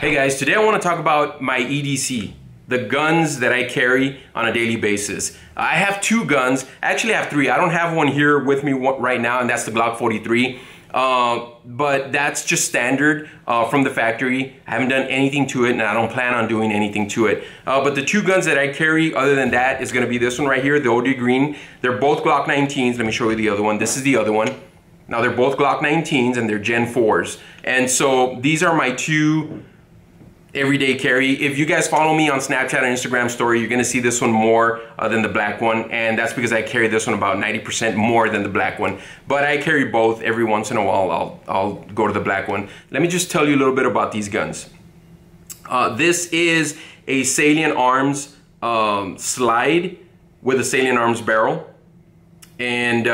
Hey guys, today I want to talk about my EDC, the guns that I carry on a daily basis. I have two guns, actually I have three. I don't have one here with me right now, and that's the Glock 43. But that's just standard from the factory. I haven't done anything to it, and I don't plan on doing anything to it. But the two guns that I carry other than that is going to be this one right here, the OD Green. They're both Glock 19s. Let me show you the other one. This is the other one. Now they're both Glock 19s and they're Gen 4s. And so these are my two everyday carry. If you guys follow me on Snapchat and Instagram story, you're gonna see this one more than the black one, and that's because I carry this one about 90% more than the black one. But I carry both. Every once in a while I'll go to the black one. Let me just tell you a little bit about these guns. This is a Salient Arms slide with a Salient Arms barrel, and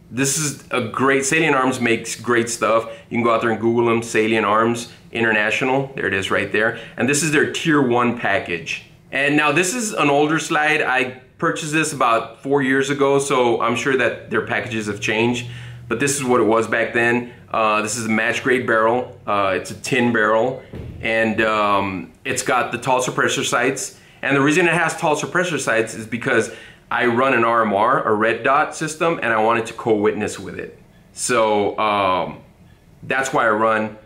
this is a great, Salient Arms makes great stuff. You can go out there and Google them, Salient Arms International. There it is right there. And this is their Tier 1 package. And now this is an older slide. I purchased this about 4 years ago, so I'm sure that their packages have changed. But this is what it was back then. This is a match grade barrel. It's a tin barrel. And it's got the tall suppressor sights. And the reason it has tall suppressor sights is because I run an RMR, a red dot system, and I wanted to co-witness with it. So that's why I run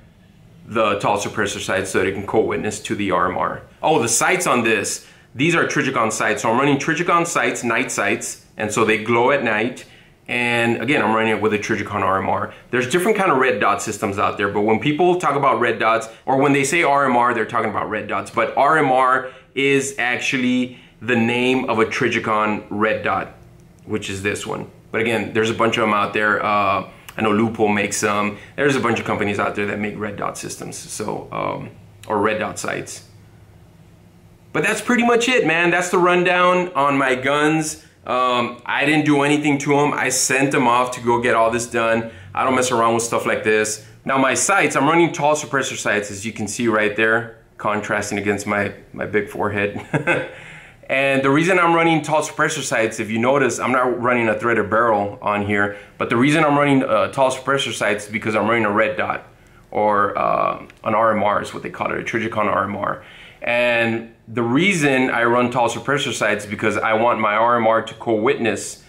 the tall suppressor sights, so that it can co-witness to the RMR. Oh, the sights on this, these are Trijicon sights. So I'm running Trijicon sights, night sights, and so they glow at night. And again, I'm running it with a Trijicon RMR. There's different kind of red dot systems out there, but when people talk about red dots, or when they say RMR, they're talking about red dots. But RMR is actually the name of a Trijicon red dot, which is this one. But again, there's a bunch of them out there. I know Loophole makes some. There's a bunch of companies out there that make red dot systems, so or red dot sights. But that's pretty much it, man. That's the rundown on my guns. I didn't do anything to them. I sent them off to go get all this done. I don't mess around with stuff like this. Now my sights, I'm running tall suppressor sights, as you can see right there, contrasting against my big forehead. And the reason I'm running tall suppressor sights, if you notice, I'm not running a threaded barrel on here, but the reason I'm running tall suppressor sights is because I'm running a red dot, or an RMR is what they call it, a Trijicon RMR. And the reason I run tall suppressor sights is because I want my RMR to co-witness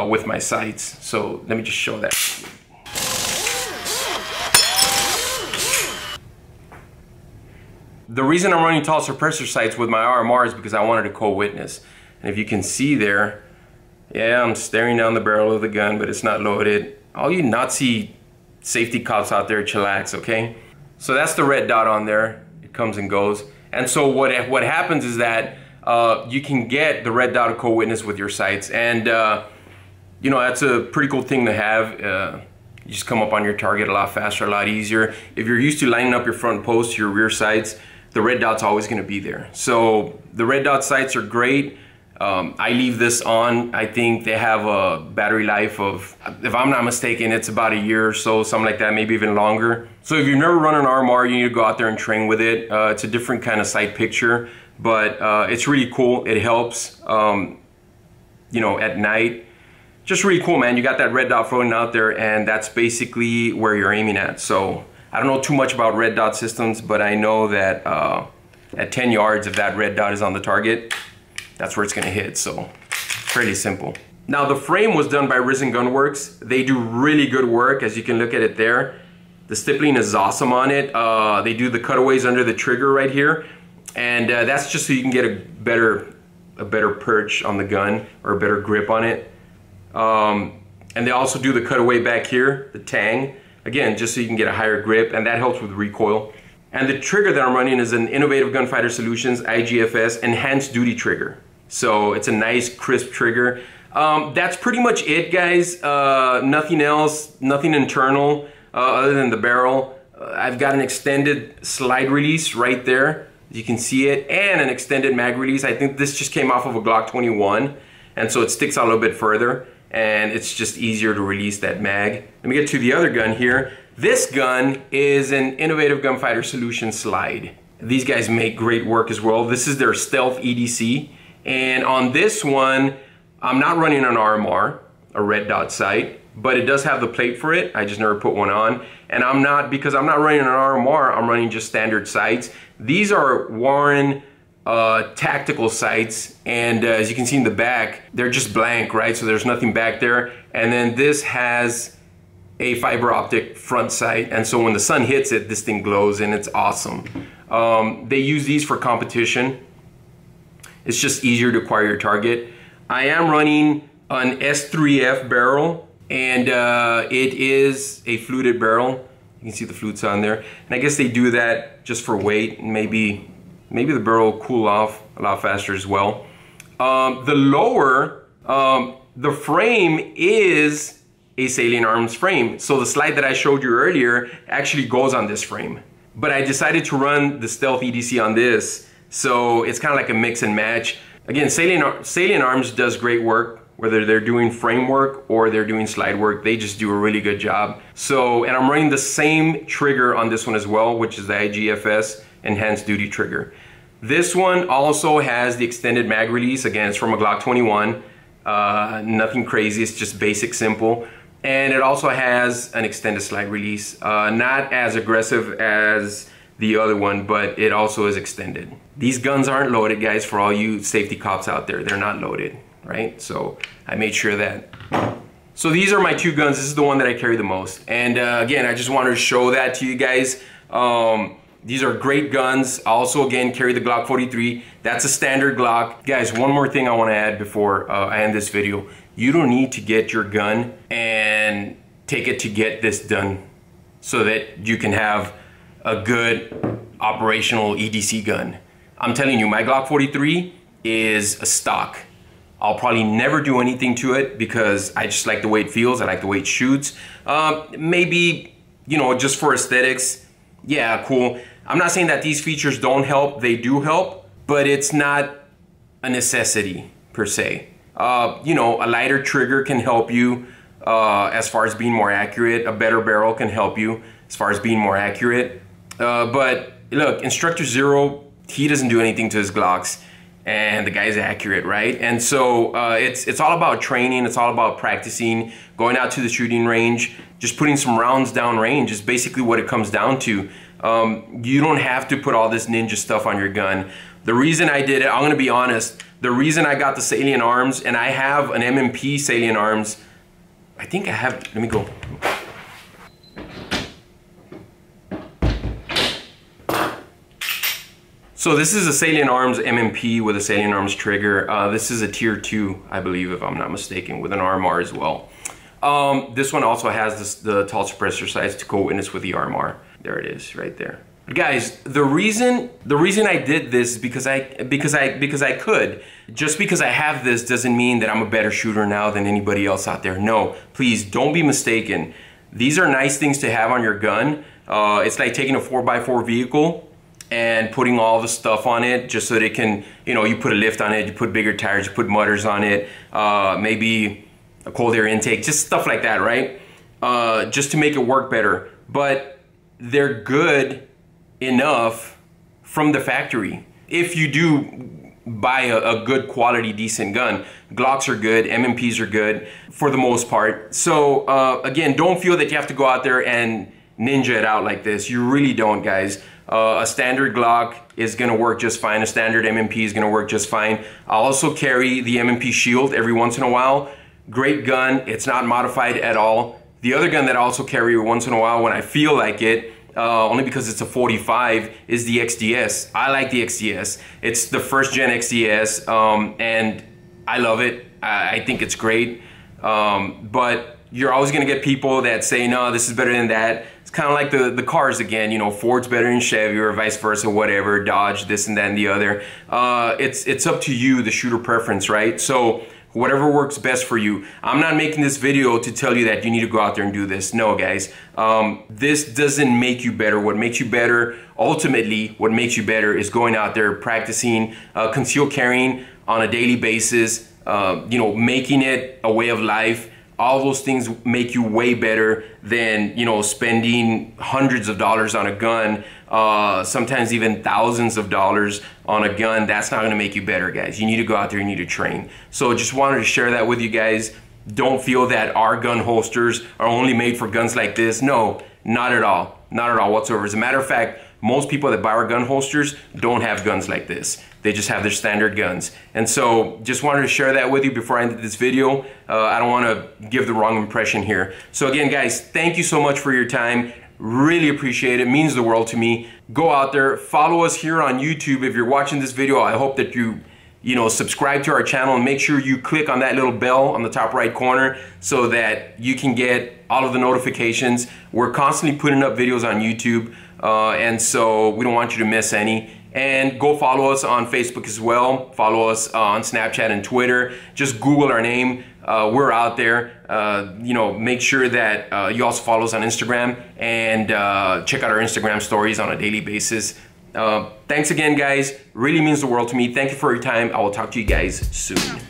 with my sights. So let me just show that. The reason I'm running tall suppressor sights with my RMR is because I wanted to co-witness. And if you can see there, yeah, I'm staring down the barrel of the gun, but it's not loaded. All you Nazi safety cops out there, chillax, okay? So that's the red dot on there. It comes and goes. And so what happens is that you can get the red dot to co-witness with your sights. And you know, that's a pretty cool thing to have. You just come up on your target a lot faster, a lot easier. If you're used to lining up your front post to your rear sights, the red dot's always gonna be there. So the red dot sights are great. I leave this on. I think they have a battery life of, if I'm not mistaken, it's about a year or so, something like that, maybe even longer. So if you've never run an RMR, you need to go out there and train with it. It's a different kind of sight picture, but it's really cool. It helps, you know, at night. Just really cool, man. You got that red dot floating out there, and that's basically where you're aiming at. So I don't know too much about red dot systems, but I know that at 10 yards, if that red dot is on the target, that's where it's gonna hit. So pretty simple. Now the frame was done by Risen Gun Works. They do really good work, as you can look at it there. The stippling is awesome on it. They do the cutaways under the trigger right here, and that's just so you can get a better perch on the gun, or a better grip on it. And they also do the cutaway back here, the tang, again, just so you can get a higher grip, and that helps with recoil. And the trigger that I'm running is an Innovative Gunfighter Solutions IGFS Enhanced Duty Trigger. So it's a nice crisp trigger. That's pretty much it, guys. Nothing else, nothing internal other than the barrel. I've got an extended slide release right there. You can see it, and an extended mag release. I think this just came off of a Glock 21, and so it sticks out a little bit further, and it's just easier to release that mag. Let me get to the other gun here. This gun is an Innovative Gunfighter Solutions slide. These guys make great work as well. This is their Stealth EDC, and on this one, I'm not running an RMR, a red dot sight. but it does have the plate for it. I just never put one on. And because I'm not running an RMR, I'm running just standard sights. These are Warren tactical sights, and as you can see in the back, they're just blank, right? So there's nothing back there. And then this has a fiber optic front sight, and so when the sun hits it, this thing glows, and it's awesome. They use these for competition. It's just easier to acquire your target. I am running an S3F barrel, and it is a fluted barrel. You can see the flutes on there, and I guess they do that just for weight, and maybe the barrel will cool off a lot faster as well. The frame is a Salient Arms frame. So the slide that I showed you earlier actually goes on this frame. But I decided to run the Stealth EDC on this, so it's kind of like a mix and match. Again, Salient Arms does great work, whether they're doing framework or they're doing slide work. They just do a really good job. So, and I'm running the same trigger on this one as well, which is the IGFS Enhanced Duty trigger. This one also has the extended mag release. Again, it's from a Glock 21. Nothing crazy, it's just basic, simple. And it also has an extended slide release. Not as aggressive as the other one, but it also is extended. These guns aren't loaded, guys, for all you safety cops out there. They're not loaded, right? So I made sure that. So these are my two guns. This is the one that I carry the most. And again, I just wanted to show that to you guys. These are great guns. I also, again, carry the Glock 43. That's a standard Glock. Guys, one more thing I want to add before I end this video. You don't need to get your gun and take it to get this done so that you can have a good operational EDC gun. I'm telling you, my Glock 43 is a stock. I'll probably never do anything to it because I just like the way it feels. I like the way it shoots. Maybe, you know, just for aesthetics, yeah, cool. I'm not saying that these features don't help. They do help, but it's not a necessity per se. You know, a lighter trigger can help you as far as being more accurate. A better barrel can help you as far as being more accurate. But look, Instructor Zero, he doesn't do anything to his Glocks, and the guy's accurate, right? And so it's all about training. It's all about practicing, going out to the shooting range, just putting some rounds down range is basically what it comes down to. You don't have to put all this ninja stuff on your gun. The reason I did it, I'm gonna be honest, the reason I got the Salient Arms, and I have an M&P Salient Arms, I think I have, let me go. So this is a Salient Arms M&P with a Salient Arms trigger. This is a tier 2, I believe, if I'm not mistaken, with an RMR as well. This one also has the tall suppressor size to co-witness with the RMR. There it is, right there. Guys, the reason I did this is because I could. Just because I have this doesn't mean that I'm a better shooter now than anybody else out there. No, please don't be mistaken. These are nice things to have on your gun. It's like taking a 4x4 vehicle and putting all the stuff on it just so that it can, you know, you put a lift on it, you put bigger tires, you put mutters on it, maybe a cold air intake, just stuff like that, right? Just to make it work better. But they're good enough from the factory. If you do buy a good quality, decent gun, Glocks are good, M&Ps are good for the most part. So again, don't feel that you have to go out there and ninja it out like this. You really don't, guys. A standard Glock is gonna work just fine. A standard M&P is gonna work just fine. I'll also carry the M&P Shield every once in a while. Great gun, it's not modified at all. The other gun that I also carry once in a while when I feel like it, only because it's a 45, is the XDS. I like the XDS. It's the first gen XDS, and I love it. I think it's great. But you're always gonna get people that say, no, this is better than that. It's kind of like the cars again, you know, Ford's better than Chevy or vice versa, whatever, Dodge, this and that and the other. It's up to you, the shooter preference, right? So whatever works best for you. I'm not making this video to tell you that you need to go out there and do this. No, guys. This doesn't make you better. What makes you better, ultimately, what makes you better is going out there, practicing, concealed carrying on a daily basis, you know, making it a way of life. All those things make you way better than, you know, spending hundreds of dollars on a gun, sometimes even thousands of dollars on a gun. That's not gonna make you better, guys. You need to go out there, you need to train. So just wanted to share that with you guys. don't feel that our gun holsters are only made for guns like this. No, not at all. Not at all whatsoever. As a matter of fact, most people that buy our gun holsters don't have guns like this. They just have their standard guns. And so just wanted to share that with you before I ended this video. I don't want to give the wrong impression here. So again, guys, thank you so much for your time. Really appreciate it. It means the world to me. Go out there, follow us here on YouTube. If you're watching this video, I hope that you subscribe to our channel, and make sure you click on that little bell on the top right corner so that you can get all of the notifications. We're constantly putting up videos on YouTube, and so we don't want you to miss any. And go follow us on Facebook as well. Follow us on Snapchat and Twitter. Just Google our name. We're out there. Make sure that you also follow us on Instagram, and check out our Instagram stories on a daily basis. Thanks again, guys. Really means the world to me. Thank you for your time. I will talk to you guys soon.